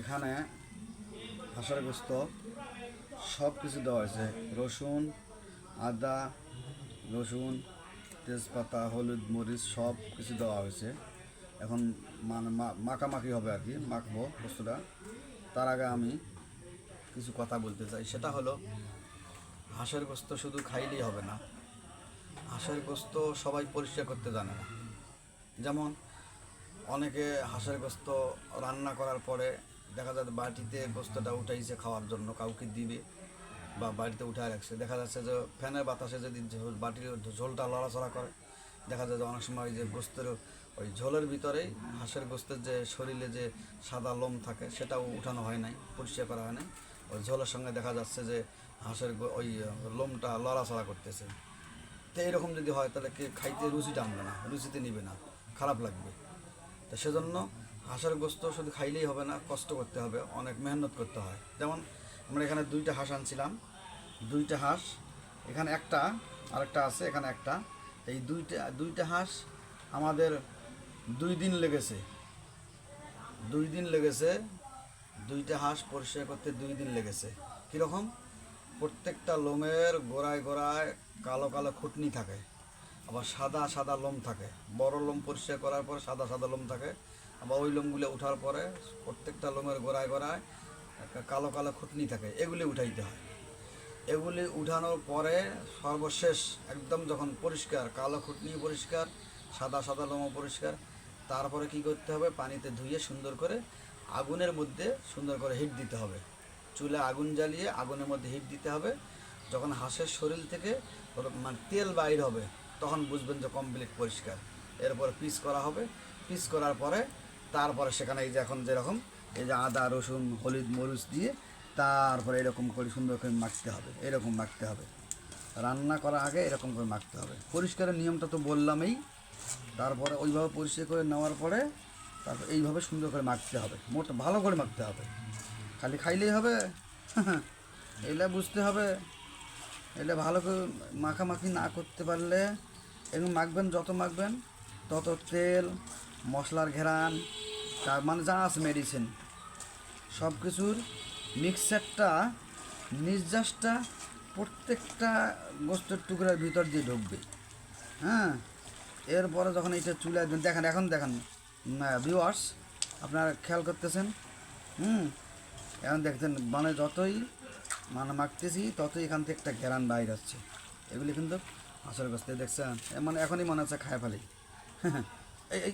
এখানে হাঁসের গোস্ত সব কিছু দেওয়া হয়েছে, রসুন, আদা, রসুন, তেজপাতা, হলুদ, মরিচ সব কিছু দেওয়া হয়েছে। এখন মানে মাখামাখি হবে আর কি, মাখবো গোস্তটা। তার আগে আমি কিছু কথা বলতে চাই, সেটা হলো হাঁসের গোস্ত শুধু খাইলেই হবে না। হাঁসের গোস্ত সবাই পরিষ্কার করতে জানে না। যেমন অনেকে হাঁসের গোস্ত রান্না করার পরে দেখা যাচ্ছে বাটিতে গোস্তটা উঠাইছে খাওয়ার জন্য, কাউকে দিবে বা বাড়িতে উঠায় রাখছে। দেখা যাচ্ছে যে ফ্যানের বাতাসে যদি বাটির ঝোলটা লড়াচড়া করে, দেখা যায় যে অনেক সময় যে গোস্তের ওই ঝোলের ভিতরেই হাঁসের গোস্তের যে শরীরে যে সাদা লোম থাকে সেটাও উঠানো হয় নাই, পরিষ্কার করা হয় নাই। ওই ঝোলের সঙ্গে দেখা যাচ্ছে যে হাঁসের ওই লোমটা লড়াচড়া করতেছে। তো এরকম যদি হয় তাহলে কে খাইতে রুচি টানবে না, রুচিতে নিবে না, খারাপ লাগবে। তো সেজন্য হাঁসের গোস্ত শুধু খাইলেই হবে না, কষ্ট করতে হবে, অনেক মেহনত করতে হয়। যেমন আমরা এখানে 2টা হাঁস আনছিলাম, 2টা হাঁস, এখানে একটা, আরেকটা আছে এখানে একটা। এই দুইটা হাঁস আমাদের 2 দিন লেগেছে, 2 দিন লেগেছে। 2টা হাঁস পরিষ্কার করতে 2 দিন লেগেছে। কীরকম? প্রত্যেকটা লোমের গোড়ায় গোড়ায় কালো কালো খুঁটনি থাকে, আবার সাদা সাদা লোম থাকে। বড় লোম পরিষ্কার করার পরে সাদা সাদা লোম থাকে, আবার ওই লোমগুলো উঠার পরে প্রত্যেকটা লোমের গোড়ায় গোড়ায় একটা কালো কালো খুঁটনি থাকে, এগুলি উঠাইতে হয়। এগুলি উঠানোর পরে সর্বশেষ একদম যখন পরিষ্কার, কালো খুঁটনি পরিষ্কার, সাদা সাদা লোমও পরিষ্কার, তারপরে কি করতে হবে? পানিতে ধুয়ে সুন্দর করে আগুনের মধ্যে সুন্দর করে হিট দিতে হবে। চুলে আগুন জ্বালিয়ে আগুনের মধ্যে হিট দিতে হবে। যখন হাঁসের শরীর থেকে মানে তেল বাইর হবে, তখন বুঝবেন যে কমপ্লিট পরিষ্কার। এরপরে পিস করা হবে। পিস করার পরে তারপরে সেখানে এই যে এখন যেরকম এই যে আদা, রসুন, হলুদ, মরিচ দিয়ে তারপরে এরকম করে সুন্দর করে মাখতে হবে, এরকম মাখতে হবে। রান্না করার আগে এরকম করে মাখতে হবে। পরিষ্কারের নিয়মটা তো বললামই। তারপরে ওইভাবে পরিষ্কার করে নেওয়ার পরে তারপর এইভাবে সুন্দর করে মাখতে হবে, মোটা ভালো করে মাখতে হবে। খালি খাইলেই হবে? এগুলো বুঝতে হবে। এটা ভালো করে মাখামাখি না করতে পারলে, এরকম মাখবেন, যত মাখবেন তত তেল, মশলার ঘেরান, তার মানে যা আছে মেডিসিন, সব কিছুর মিক্সারটা, নির্যাসটা প্রত্যেকটা গোস্তের টুকরার ভিতর দিয়ে ঢুকবে। হ্যাঁ, এরপরে যখন এইটা চুলায় দেখেন, এখন দেখেন ভিউয়ার্স, আপনারা খেয়াল করতেছেন। এখন দেখছেন মানে যতই মানে মাখতেছি ততই এখান থেকে একটা ঘেরান বাইর হচ্ছে। এগুলি কিন্তু হাঁসের গোস্তে দেখছেন, মানে এখনই মনে হচ্ছে খায় ফেলি। এই এই